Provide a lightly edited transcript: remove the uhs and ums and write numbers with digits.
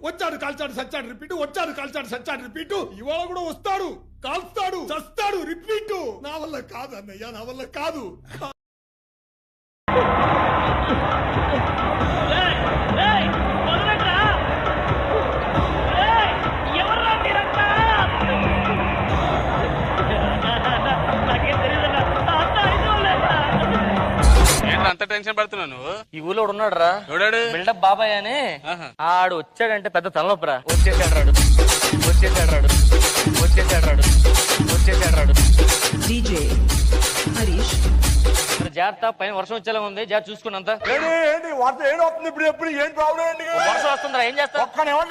వచ్చాడు కాల్చాడు సచ్చాడు రిపీట్, వచ్చాడు కాల్చాడు సచ్చాడు రిపీట్, ఇవాళ కూడా వస్తాడు కాల్స్తాడు చస్తాడు రిపీట్. నా వల్ల కాదు అన్నయ్య, నా వల్ల కాదు. అంత టెన్షన్ పడుతున్నావు నువ్వు? ఈ ఊళ్ళో ఉన్నాడు రా, ఎవడాడు? బిల్డప్ బాబాయ్ అని. ఆడు వచ్చాడంటే పెద్ద తలనొప్పరా. వచ్చేసాడు రాడు, వచ్చేసాడు రాడు, వచ్చేసాడు రాడు, వచ్చేసాడు రాడు. డీజే హరీష్ జాగ్రత్త, పైన వర్షం వచ్చేలా ఉంది, జాగ్రత్త చూసుకున్నంత. ఇప్పుడు ఎప్పుడు ఏం ప్రాబ్లం? వర్షం వస్తుందిరా, ఏం చేస్తా? ఒక్క నిమిషం